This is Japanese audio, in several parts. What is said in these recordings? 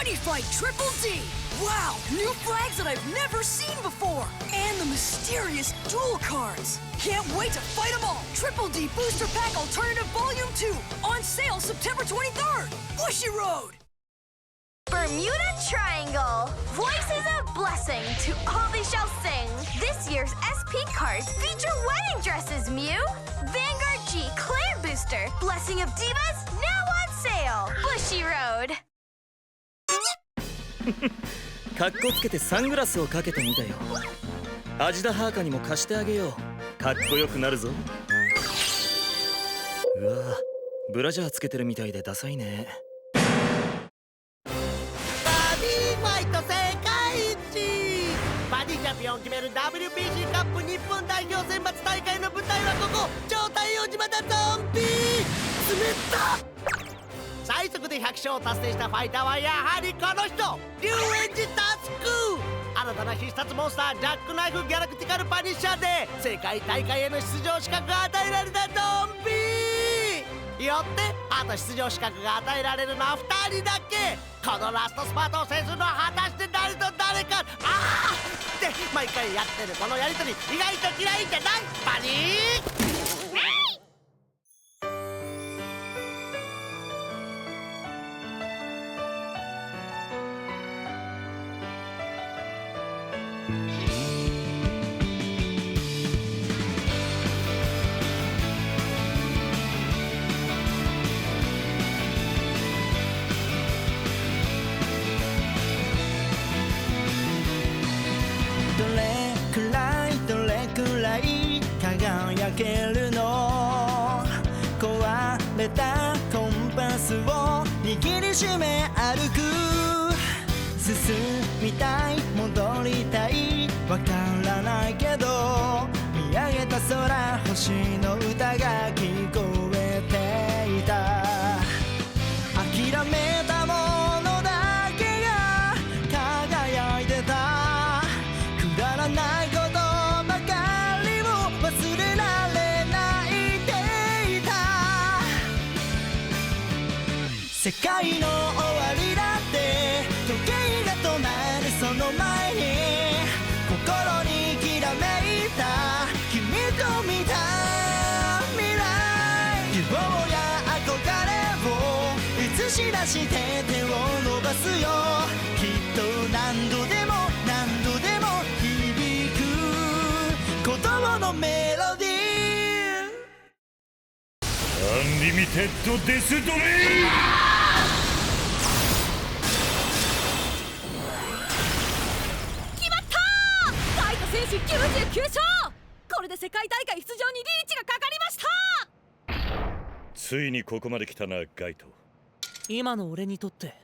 Body Fight Triple D! Wow, new flags that I've never seen before! And the mysterious dual cards! Can't wait to fight them all! Triple D Booster Pack Alternative Volume 2! On sale September 23rd! Bushiroad! Bermuda Triangle! Voice is a blessing to all they shall sing. This year's SP cards feature wedding dresses, Mew! Vanguard G Clan Booster, Blessing of Divas, now on sale! Bushiroad! かっこつけてサングラスをかけてみたよ。味田ハーカにも貸してあげよう。かっこよくなるぞ。うわ、ブラジャーつけてるみたいでダサいね。バディファイト世界一、バディチャンピオンを決める WBC カップ日本代表選抜大会の舞台はここ超太陽島だゾンビ。冷た最速で100勝を達成したファイターはやはりこの人、リュウエンジタスク。新たな必殺モンスタージャックナイフギャラクティカルパニッシャーで世界大会への出場資格が与えられたゾンビよって、あと出場資格が与えられるのは2人だけ。このラストスパートを制するのは果たして誰と誰か。あーって毎回やってるこのやりとり、意外と嫌いじゃないバニー。輝けるの、壊れたコンパスを握りしめ歩く。進みたい戻りたいわからないけど、見上げた空星の歌が聞こえていた。諦めたものだけが輝いてた。くだらないことばかりを忘れられないでいた。世界の終わりだって時計が止まるその前に、心にきらめいた君と見た未来、希望や憧れを映し出して手を伸ばすよ。きっと何度でも何度でも響く鼓動のメロディー。アンリミテッドデスドレイ。決まったー！ガイト選手99勝！これで世界大会出場にリーチがかかりました！ついにここまで来たなガイト。今の俺にとって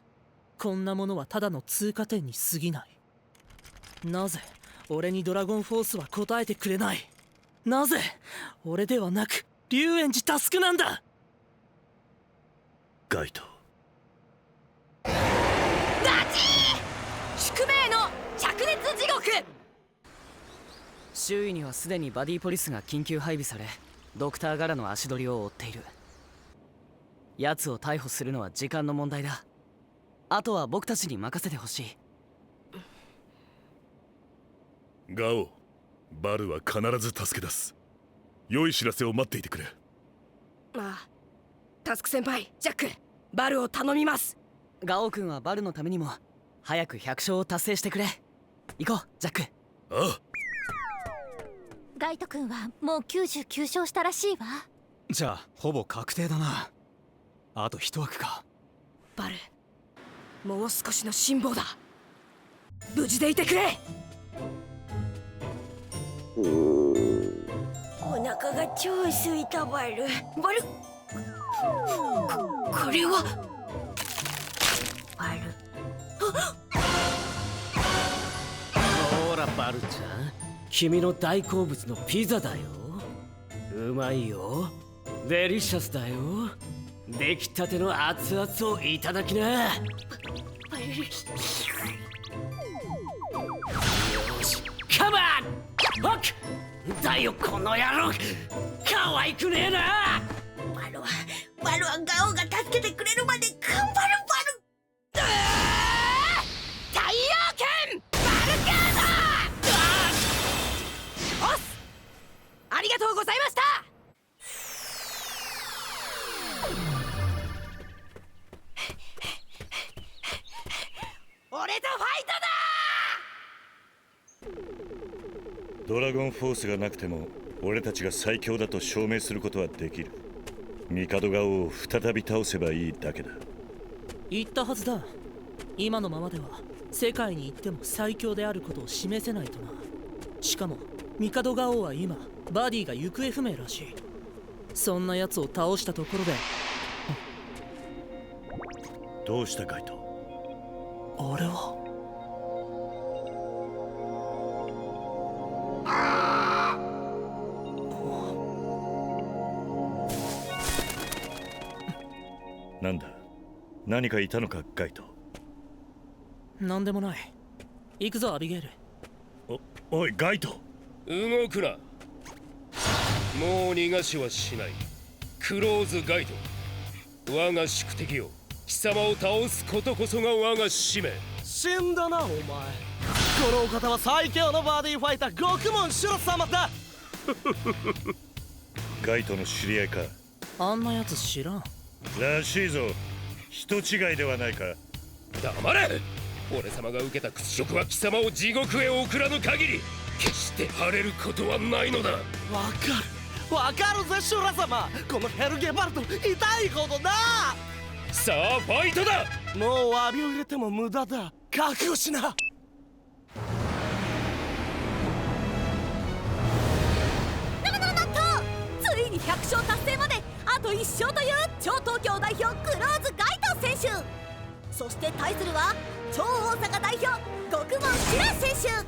こんなものはただの通過点に過ぎない。なぜ俺にドラゴンフォースは答えてくれない？なぜ俺ではなく龍炎寺タスクなんだ。ガイト、ナチー！宿命の灼熱地獄！周囲にはすでにバディポリスが緊急配備され、ドクターガラの足取りを追っている。奴を逮捕するのは時間の問題だ。あとは僕たちに任せてほしい。ガオ、バルは必ず助け出す。良い知らせを待っていてくれ。ああ、タスク先輩、ジャック、バルを頼みます。ガオ君はバルのためにも早く100勝を達成してくれ。行こうジャック。ああ、ガイト君はもう99勝したらしいわ。じゃあほぼ確定だな。あと一枠か。バル、もう少しの辛抱だ。無事でいてくれ。お腹が超空いたバル。バル、これはバル。ほらバルちゃん、君の大好物のピザだよ。うまいよ、デリシャスだよ。出来たての熱々をいただきな。よし、カモン！ホック！だよこの野郎！可愛くねえな！バルはガオが助けてくれるまで頑張るバル。ファイトだ。ドラゴンフォースがなくても俺たちが最強だと証明することはできる。帝が王を再び倒せばいいだけだ。言ったはずだ。今のままでは世界に行っても最強であることを示せないとな。しかも帝が王は今バディが行方不明らしい。そんな奴を倒したところでどうしたカイト？あれはなんだ？何かいたのかガイト？なんでもない。行くぞアビゲイル。おいガイト、動くな。もう逃がしはしない。クローズガイド、我が宿敵よ、貴様を倒すことこそが我が使命。死んだなお前。このお方は最強のバディファイター獄門シュラ様だ。ガイトの知り合いか？あんなやつ知らんらしいぞ。人違いではないか。黙れ。俺様が受けた屈辱は貴様を地獄へ送らぬ限り決して晴れることはないのだ。わかるぜシュラ様。このヘルゲバルト痛いほどな。さあファイトだ。もう詫びを入れても無駄だ。覚悟しな。なんとついに100勝達成まであと1勝という超東京代表クローズガイト選手。そして対するは超大阪代表獄門シュラ選手。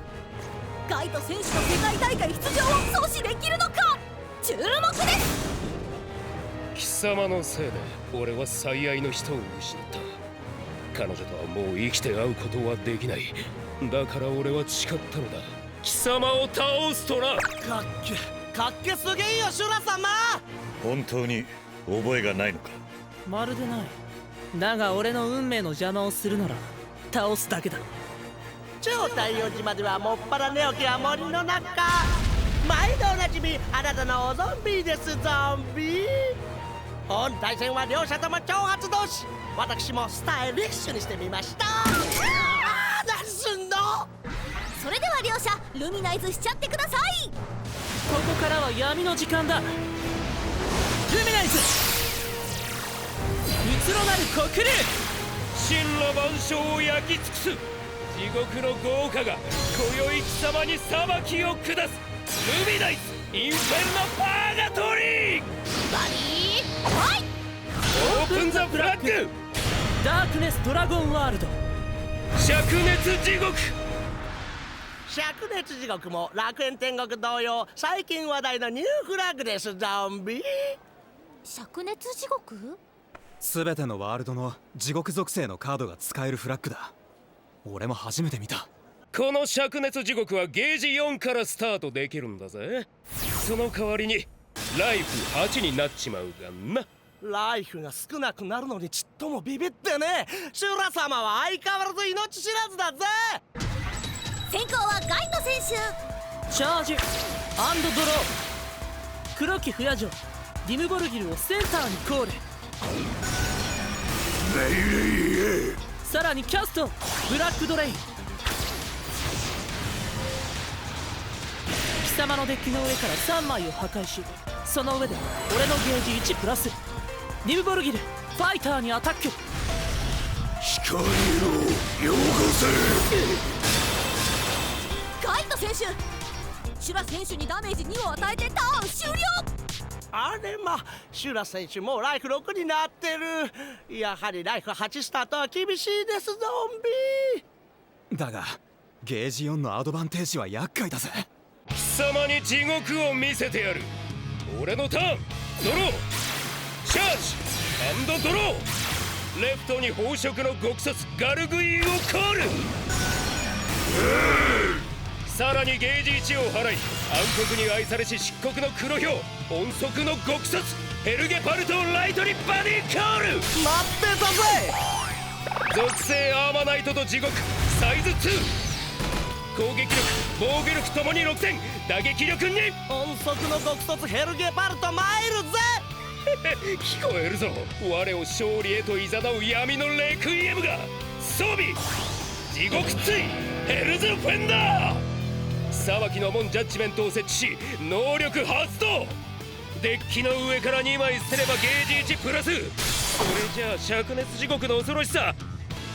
ガイト選手の世界大会出場を阻止できるのか注目です。貴様のせいで俺は最愛の人を失った。彼女とはもう生きて会うことはできない。だから俺は誓ったのだ。貴様を倒すとな。かっけすげえよシュラ様。本当に覚えがないのか？まるでない。だが俺の運命の邪魔をするなら倒すだけだ。超太陽島ではもっぱら寝起きは森の中。毎度おなじみあなたのゾンビです。ゾンビ。本対戦は両者とも超発動し、私もスタイリッシュにしてみました。何すんの？それでは両者ルミナイズしちゃってください。ここからは闇の時間だ。ルミナイズ蜜のなる黒竜。真羅万象を焼き尽くす地獄の豪華が今宵貴様に裁きを下す。ルミナイズインフェルノパーガトリー。バディファイオープンザフラッグ。ダークネスドラゴンワールド。灼熱地獄。灼熱地獄も楽園天国同様最近話題のニューフラッグです。ゾンビ。灼熱地獄。全てのワールドの地獄属性のカードが使えるフラッグだ。俺も初めて見た。この灼熱地獄はゲージ4からスタートできるんだぜ。その代わりにライフ8になっちまうがな。ライフが少なくなるのにちっともビビってね。シュラ様は相変わらず命知らずだぜ。先行はガイト選手。チャージアンドドロー。黒き不夜城ディムボルギルをセンターにコール。さらにキャストブラックドレイン。貴様のデッキの上から3枚を破壊し、その上で俺のゲージ1プラス。ディムボルギルファイターにアタック。光よよこガイト選手シュラ選手にダメージ2を与えてターン終了。あれま、シュラ選手もうライフ6になってる。やはりライフ8スタートは厳しいです。ゾンビだがゲージ4のアドバンテージは厄介だぜ。貴様に地獄を見せてやる。俺のターンドローチャージアンドドロー。レフトに宝飾の極卒ガルグイーをコール。さらにゲージ1を払い暗黒に愛されし漆黒の黒豹音速の極卒ヘルゲパルトをライトにバディコール。待ってたぜ。属性アーマナイトと地獄サイズ2。攻撃力防御力ともに6点打撃力2。音速の極卒ヘルゲパルト参るぜ。聞こえるぞ。我を勝利へと誘う闇のレクイエムが装備地地獄追ヘルズフェンダー。騒ぎの門ジャッジメントを設置し能力発動。デッキの上から2枚捨てればゲージ1プラス。これじゃあ灼熱地獄の恐ろしさ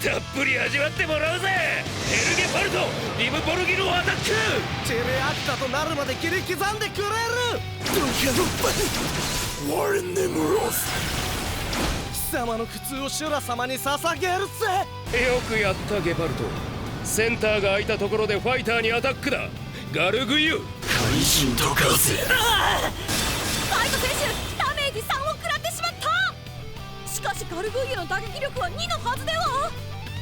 たっぷり味わってもらうぜ。ヘルゲパルトリムボルギルアタック。チェレアクタとなるまで切り刻んでくれる。貴様の苦痛をシュラ様に捧げるぜ。よくやったゲパルト。センターが空いたところでファイターにアタックだ。ガルグイユ怪人とかせ。カイト選手ダメージ3を食らってしまった。しかしガルグイユの打撃力は2のはずでは。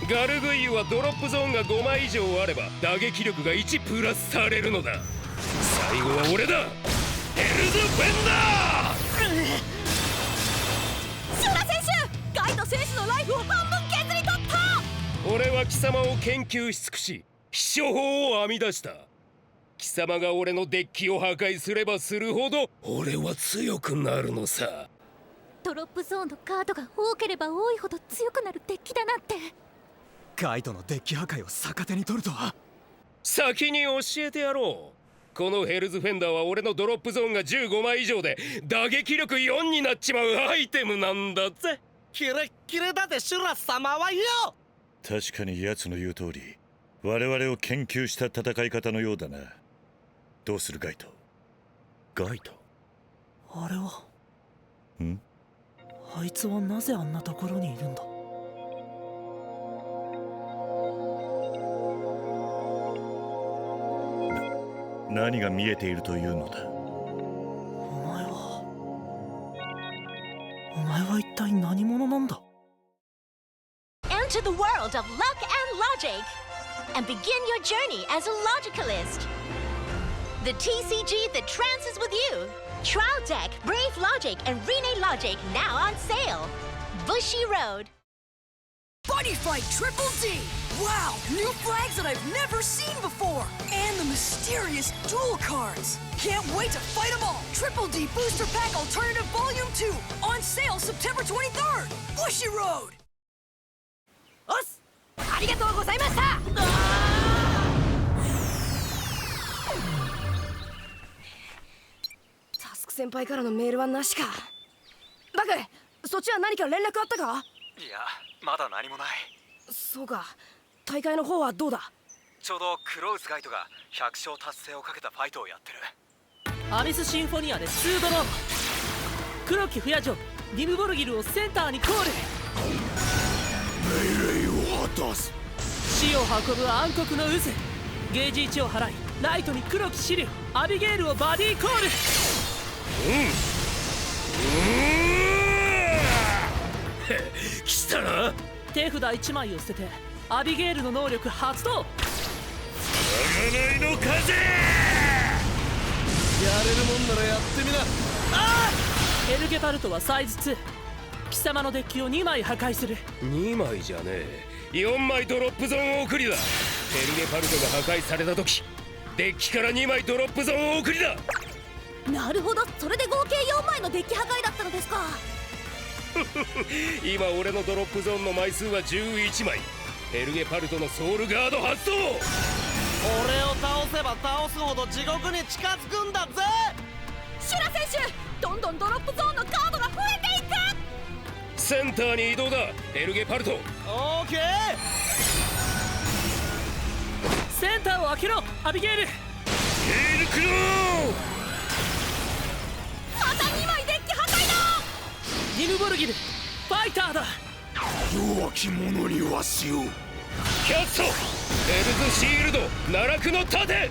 ガルグイユはドロップゾーンが5枚以上あれば打撃力が1プラスされるのだ。最後は俺だ。ヘルズフェンダー。シュラ選手ガイト選手のライフを半分削り取った。俺は貴様を研究し尽くし秘書法を編み出した。貴様が俺のデッキを破壊すればするほど俺は強くなるのさ。ドロップゾーンのカードが多ければ多いほど強くなるデッキだなって。ガイドのデッキ破壊を逆手に取るとは。先に教えてやろう。このヘルズフェンダーは俺のドロップゾーンが15枚以上で打撃力4になっちまうアイテムなんだぜ。キレッキレだぜシュラ様はよ。確かに奴の言う通り我々を研究した戦い方のようだな。どうするガイト。ガイトあれはん？あいつはなぜあんなところにいるんだ。何が見えているというのだ。お前は一体何者なんだ。 Enter the world of luck and logic and begin your journey as a logicalist. The TCG that trances with you. Trial Deck, Brave Logic, and Rene Logic now on sale. Bushy Road. Buddy Fight Triple D! Wow, new flags that I've never seen before! And the mysterious duel cards! Can't wait to fight them all! Triple D Booster Pack Alternative Volume 2! On sale September 23rd! Bushy Road! おっす、ありがとうございました。タスク先輩からのメールはなしか。バク、そっちは何か連絡あったか？いや、まだ何もない。そうか、大会の方はどうだ？ちょうどクロウスガイトが100勝達成をかけたファイトをやってる。アビスシンフォニアで2ドロー。黒木不夜城ディムボルギルをセンターにコール。命令を果たす。死を運ぶ暗黒の渦。ゲージ1を払いライトに黒木シリュアビゲールをバディコール。来たな。手札1枚を捨ててアビゲールの能力発動。わがないの風。やれるもんならやってみな。エルゲパルトはサイズ2。貴様のデッキを2枚破壊する。2枚じゃねえ、4枚ドロップゾーン送りだ。エルゲパルトが破壊された時デッキから2枚ドロップゾーン送りだ。なるほど、それで合計4枚のデッキ破壊だったのですか。今俺のドロップゾーンの枚数は11枚。エルゲパルトのソウルガード発動。俺を倒せば倒すほど地獄に近づくんだぜ。シュラ選手、どんどんドロップゾーンのカードが増えていく。センターに移動だ、エルゲパルト。オーケー。センターを開けろ、アビゲール。エルクロまた2枚デッキ破壊だ。ディムボルギルファイターだ。弱き者には死を。キャットエルズシールド奈落の盾。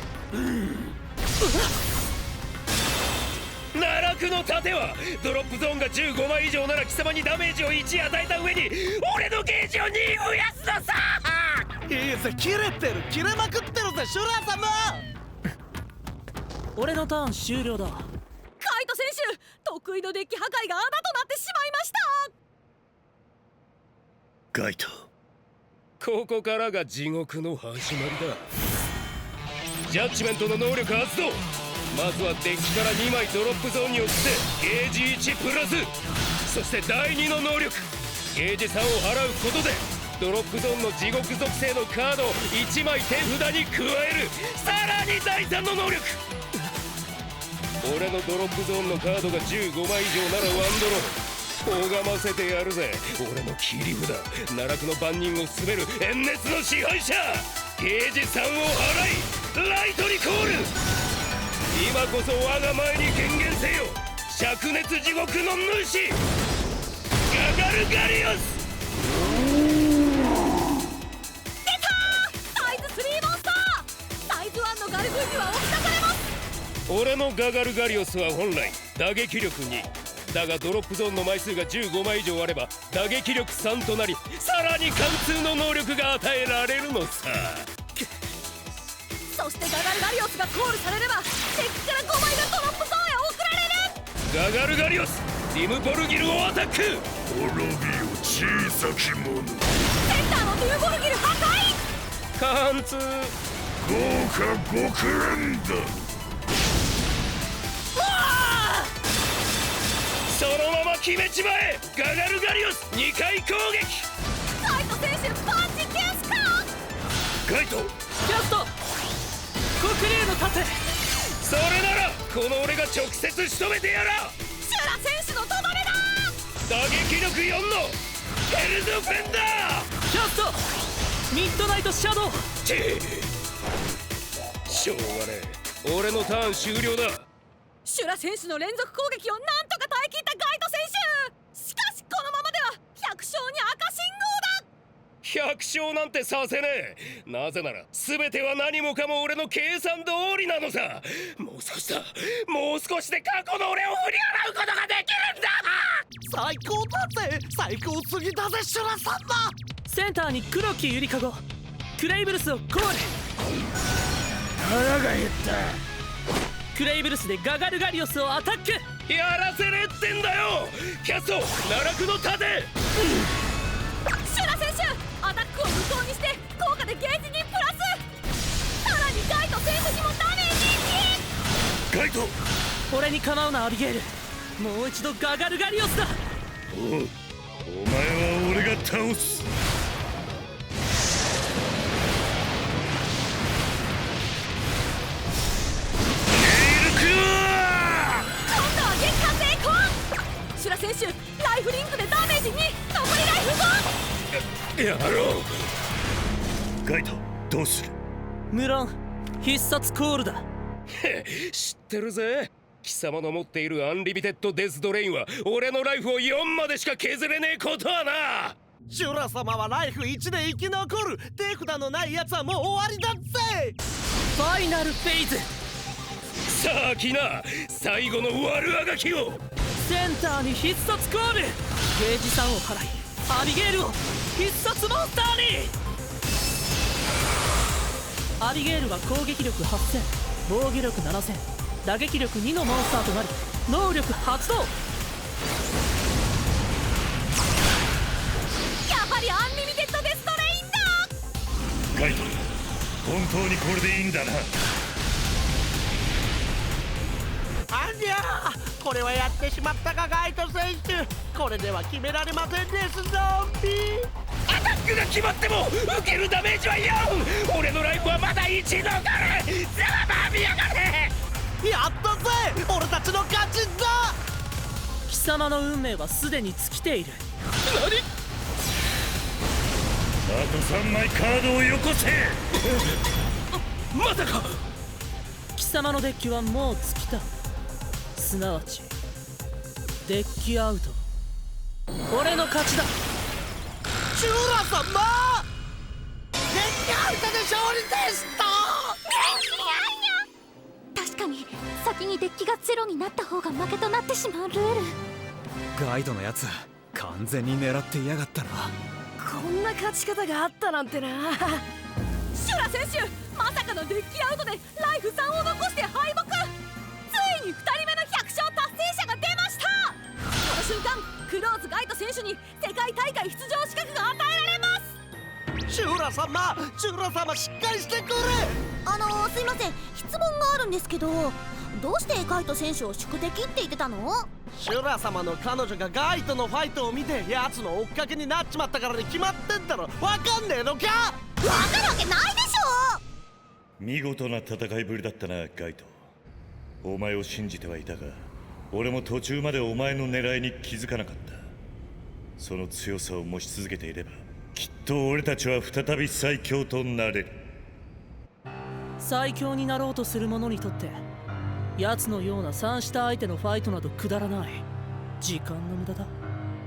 奈落の盾はドロップゾーンが15枚以上なら貴様にダメージを1与えた上に俺のゲージを2増やすのさ。いいぜ、切れてる、切れまくってるぜシュラ様。俺のターン終了だ。カイト選手、得意のデッキ破壊があだとなってしまいました。ガイト、ここからが地獄の始まりだ。ジャッジメントの能力発動。まずはデッキから2枚ドロップゾーンに移ってゲージ1プラス。そして第2の能力ゲージ3を払うことでドロップゾーンの地獄属性のカードを1枚手札に加える。さらに第3の能力。俺のドロップゾーンのカードが15枚以上ならワンドロー。拝ませてやるぜ。俺の切り札、奈落の番人を進める炎熱の支配者。ゲージ3を払いライトにコール。今こそ我が前に権限せよ、灼熱地獄の主ガガルガリオス。出たー！サイズ3モンスター。サイズ1のガルグンには置き出されます。俺のガガルガリオスは本来打撃力2だが、ドロップゾーンの枚数が15枚以上あれば打撃力3となり、さらに貫通の能力が与えられるのさ。そしてガガルガリオスがコールされればデッキから5枚がドロップゾーンへ送られる。ガガルガリオスリムボルギルをアタック。滅びよ小さき者。センターのデューボルギル破壊。貫通。豪華極連だ。そのまま決めちまえ。ガガルガリオス2回攻撃。ガイト選手パンチキャスか。ガイトキャスト黒竜の盾。それならこの俺が直接仕留めてやら。シュラ選手のとどめだ。打撃力4のヘルドフェンダー。キャストミッドナイトシャドウ。しょうがねえ、俺のターン終了だ。シュラ選手の連続攻撃をなんとか耐え切ったガイト選手。しかしこのままでは100勝に赤信号だ。100勝なんてさせねえ。なぜなら全ては何もかも俺の計算通りなのさ。もう少しだ、もう少しで過去の俺を振り払うことができるんだ。最高だぜ、最高すぎだぜシュラさんだ。センターに黒木ゆりかご。クレイブルスをコール。腹が減った。クレイブルスでガガルガリオスをアタック。やらせねってんだよ。キャスト奈落の盾。シュラ選手アタックを無効にして効果でゲージにプラス。さらにガイト選手にもダメージ1。ガイト俺に構うなアビゲール。もう一度ガガルガリオスだ。お前は俺が倒す。シュラ選手ライフリンクでダメージ2、残りライフ5。やろう。ガイトどうする。無論必殺コールだ。知ってるぜ。貴様の持っているアンリミテッドデスドレインは俺のライフを4までしか削れねえことはな。シュラ様はライフ1で生き残る。手札のないやつはもう終わりだぜ。ファイナルフェイズ。さあ来な、最後の悪あがきを。センターに必殺コール。ゲージ3を払いアビゲールを必殺モンスターに。アビゲールは攻撃力8000、防御力7000、打撃力2のモンスターとなり能力発動。やはりアンリミテッドデストレインだ。ガイト本当にこれでいいんだな。ありゃー、これはやってしまったかガイト選手。これでは決められませんですゾンビ。アタックが決まっても受けるダメージは4。俺のライフはまだ1残る。ざまみやがれ。やったぜ、俺たちの勝ちだ。貴様の運命はすでに尽きている。何。あと3枚カードをよこせ。まさか。貴様のデッキはもう尽きた。すなわちデッキアウト。俺の勝ちだ。シュラ様デッキアウトで勝利でした。確かに先にデッキがゼロになった方が負けとなってしまうルール。ガイドのやつ完全に狙っていやがったな。こんな勝ち方があったなんてな。シュラ選手まさかのデッキアウトでライフ3を残して敗北。ついに2人目の100勝達成者が出ました。この瞬間クローズガイト選手に世界大会出場資格が与えられます。シュラ様、シュラ様しっかりしてくれ。すいません、質問があるんですけど、どうしてガイト選手を宿敵って言ってたの？シュラ様の彼女がガイとのファイトを見て奴の追っかけになっちまったからに決まってんだろ。わかんねえのか。わかるわけないでしょ。見事な戦いぶりだったなガイト。お前を信じてはいたが、俺も途中までお前の狙いに気づかなかった。その強さを持ち続けていれば、きっと俺たちは再び最強となれる。最強になろうとする者にとって奴のような3下相手のファイトなどくだらない。時間の無駄だ。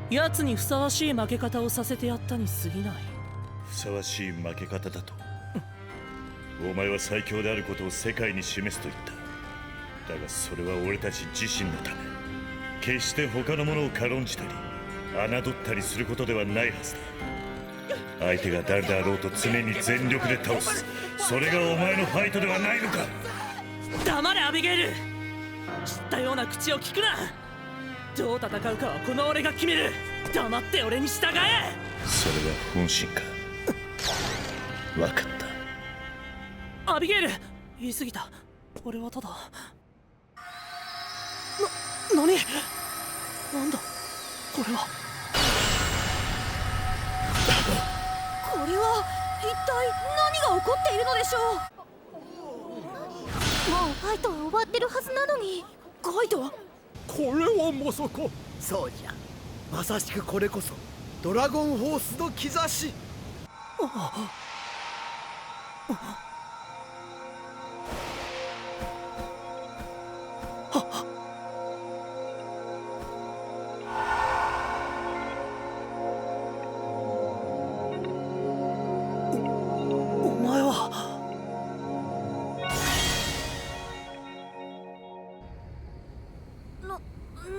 奴にふさわしい負け方をさせてやったに過ぎない。ふさわしい負け方だとお前は最強であることを世界に示すと言った。だがそれは俺たち自身のため、決して他の者を軽んじたり侮ったりすることではないはずだ。相手が誰であろうと常に全力で倒す、それがお前のファイトではないのか。黙れアビゲイル。知ったような口を聞くな。どう戦うかはこの俺が決める。黙って俺に従え。それは本心か。分かった。アビゲイル、言い過ぎた。俺はただ何なんだこれは。これは一体何が起こっているのでしょう。もうファイトは終わってるはずなのに。ガイドはこれはまさか。そうじゃ、まさしくこれこそドラゴンホースの兆し。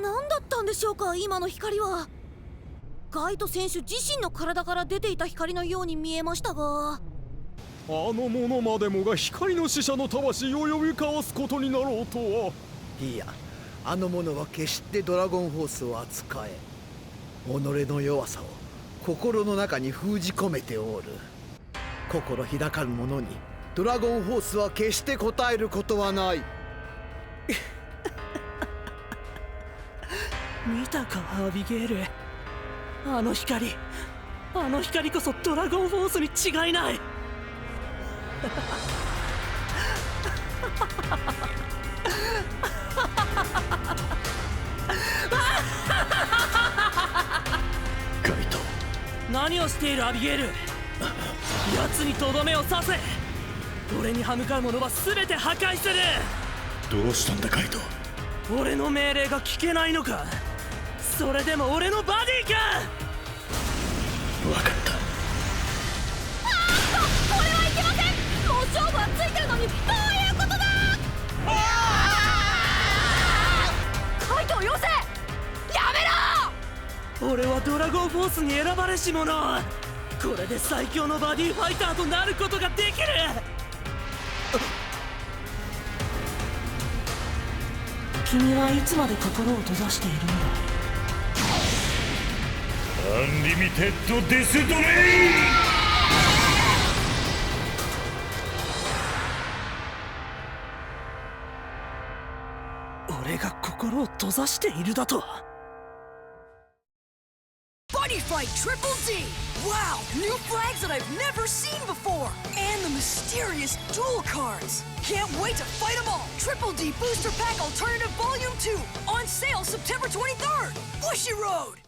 何だったんでしょうか今の光は。ガイト選手自身の体から出ていた光のように見えましたが、あの者までもが光の使者の魂を呼び交わすことになろうとは。いや、あの者は決してドラゴンホースを扱え、己の弱さを心の中に封じ込めておる。心開かぬ者にドラゴンホースは決して応えることはない。見たかアビゲイル。あの光こそドラゴンフォースに違いない。ガイト、何をしているアビゲイル。奴にとどめを刺せ。俺に歯向かう者は全て破壊する。どうしたんだガイト。俺の命令が聞けないのか。それでも俺のバディか。分かった。これはいけません。もう勝負はついてるのにどういうことだ。カイトをよせ。やめろ。俺はドラゴンフォースに選ばれし者。これで最強のバディファイターとなることができる。君はいつまで心を閉ざしているんだ。アンリミテッドデスドレイン。俺が心を閉ざしているだと。Buddy Fight Triple D! Wow, new flags that I've never seen before! And the mysterious duel cards! Can't wait to fight them all! Triple D Booster Pack Alternative Volume 2! On sale September 23rd! Bushy Road!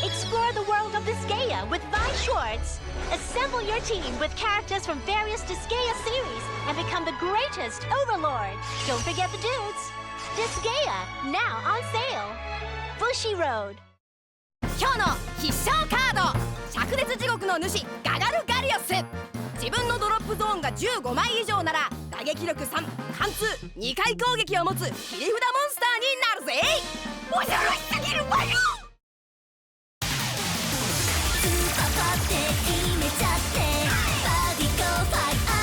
Explore the world of Disgaea with Vi Schwartz. Assemble your team with characters from various Disgaea series and become the greatest overlord. Don't forget the dudes. Disgaea, now on sale. Bushy Road. 今日の必勝カード、灼熱地獄の主ガガルガリオス。自分のドロップゾーンが15枚以上なら打撃力3、貫通2回攻撃を持つ切り札モンスターになるぜ。恐ろしすぎるわよ。決めちゃってバディゴーファイ諦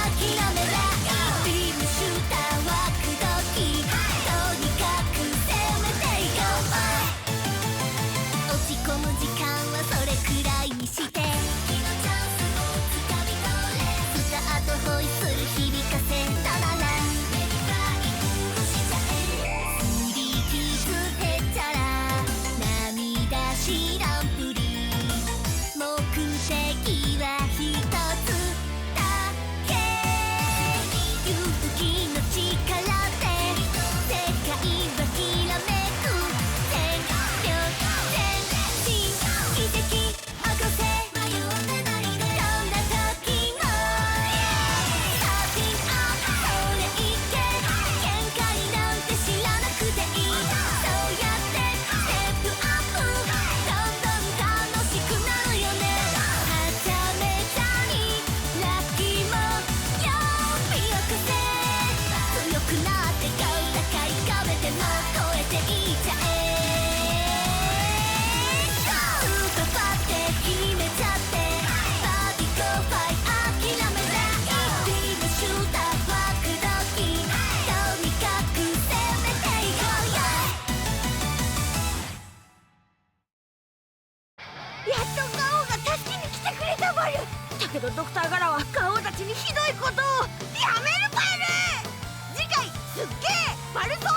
めないビームシューターは口説きとにかく攻めていこう落ち込む時間はそれくらいにして次のチャンスをつかみ取れスタートホイッスル響かせたならメリフライングしちゃえ 3D ズヘッチャっとガオが助けに来てくれたバル。だけどドクターガラはガオたちにひどいことをやめるバル。次回すっげーバルソ